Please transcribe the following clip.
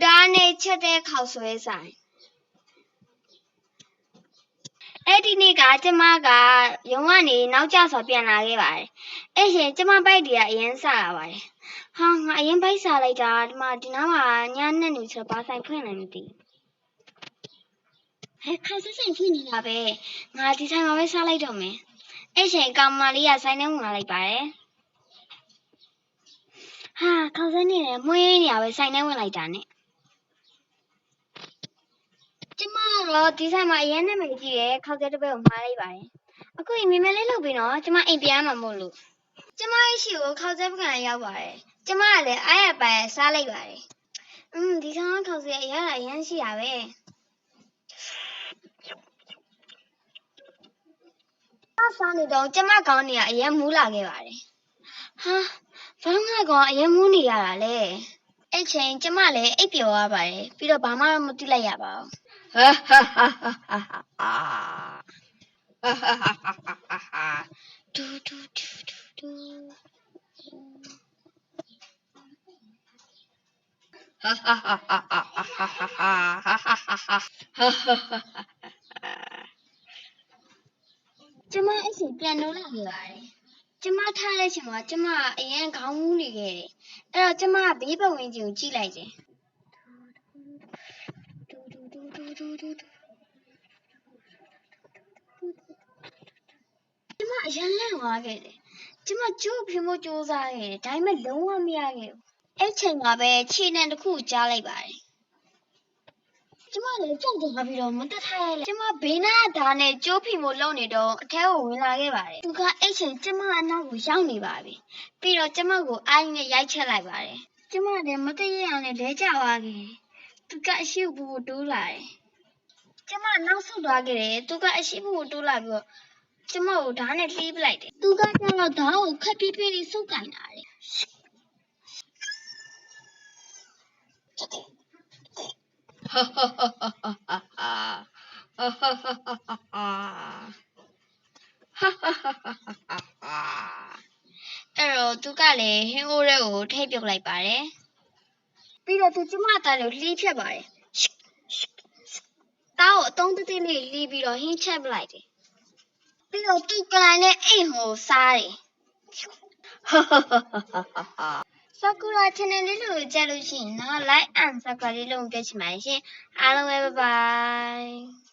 ဒါနဲ့ချက်တဲ့ခေါက်ဆွဲဆိုင်အဲ့ဒီနေ့ကကျမကရုံကနေနောက်ကျစွာပြန်လာခဲ့ပါတယ်အဲ့ရှင်ကျမဘိုက်တွေကအရင်စရပါတယ်ဟာငါအရင်ဘိုက်စားလိုက်တာဒီနားမှာညနေနေဆိုဘာဆိုင်ဖွင့်လည်းမသိဟဲ့ခါစဆိုင်ဖွင့်နေတာပဲငါဒီဆိုင်မှာပဲစားလိုက်တော့မယ်အဲ့ရှင်ကောင်မလေးကဆိုင်ထဲဝင်လာလိုက်ပါတယ်ဟာခေါက်စဲနေတယ်မွေးနေရပဲဆိုင်ထဲဝင်လိုက်တာနဲ့ကျမတော့ဒီဆိုင်မှာအရင်နဲ့မကြည့်ရဲခေါက်စဲတစ်ပဲကိုမှားလိုက်ပါတယ်အခုမြင်မလေးလုပ်ပြီးတော့ကျမအိမ်ပြန်မှာမို့လို့ကျမရဲ့ရှိကိုခေါက်စဲပကံရောက်ပါတယ်ကျမကလည်းအားရပါရစားလိုက်ပါတယ်ဒီဆောင်ခေါက်စဲအရာအရင်ရှိရပဲစားနေတော့ကျမကောင်းနေရအရင်မူးလာခဲ့ပါတယ်ဟာဘာလို့ငါကောင်အရင်မူးနေရတာလဲအဲ့ချိန်ကျမလည်းအိပ်ပျော်ရပါတယ်ပြီးတော့ဘာမှမသိလိုက်ရပါဘူးဟာဟာဟာဟာဟာဒူဒူဒူဒူဟာဟာဟာဟာဟာဟာဟာဟာကျမအဲ့ချိန်ပြန်လို့လာခဲ့ပါတယ်ကျမထားလိုက်ချိန်မှာကျမအရင်ခေါင်းမူးနေခဲ့တယ်အဲ့တော့ကျမဘေးပတ်ဝန်းကျင်ကိုကြည့်လိုက်တယ်ကျမအရင်လန့်သွားခဲ့တယ်ကျမကြိုးပြမို့စူးစားခဲ့တယ်ဒါပေမဲ့လုံးဝမရခဲ့ဘူးအဲ့ချိန်မှာပဲခြေနှံတစ်ခုကြားလိုက်ပါတယ်ကျမလည်းကြောက်သွားပြီးတော့မတက်ထားရလဲကျမဘေးနားဓာတ်နဲ့ကြိုးဖီမို့လုံနေတော့အထဲကိုဝင်လာခဲ့ပါတယ်သူကအဲ့ချိန်ကျမအနောက်ကိုရောက်နေပါပြီပြီးတော့ကျမကိုအိုင်းနဲ့ရိုက်ချက်လိုက်ပါတယ်ကျမလည်းမတည့်ရအောင်နဲ့လဲကျသွားခဲ့သူကအရှိပူပူတိုးလာတယ်ကျမနောက်ဆုတ်သွားခဲ့တယ်သူကအရှိပူပူတိုးလာပြီးတော့ကျမကိုဓာတ်နဲ့လှီးပလိုက်တယ်သူကကျတော့ဓာတ်ကိုခက်ပြီးပြီးဆုပ်ကင်လာတယ်ဟာဟာဟာဟာဟာဟာဟာဟာအဲ့တော့သူကလည်းဟင်းအိုးထဲကိုထိပ်ပြုတ်လိုက်ပါတယ်ပြီးတော့သူကျမသားကိုလှီးဖြတ်ပါတယ်တားကိုအတုံးသေးသေးလေးလှီးပြီးတော့ဟင်းချက်ပလိုက်တယ်ပြီးတော့သူကလည်းအိမ်ကိုစားတယ်Sakura channel လေးလို့ကြည့်လို့ရှိရင်နော် like and subscribe လေးလုပ်ကြချင်ပါတယ်ရှင်အားလုံးပဲ bye bye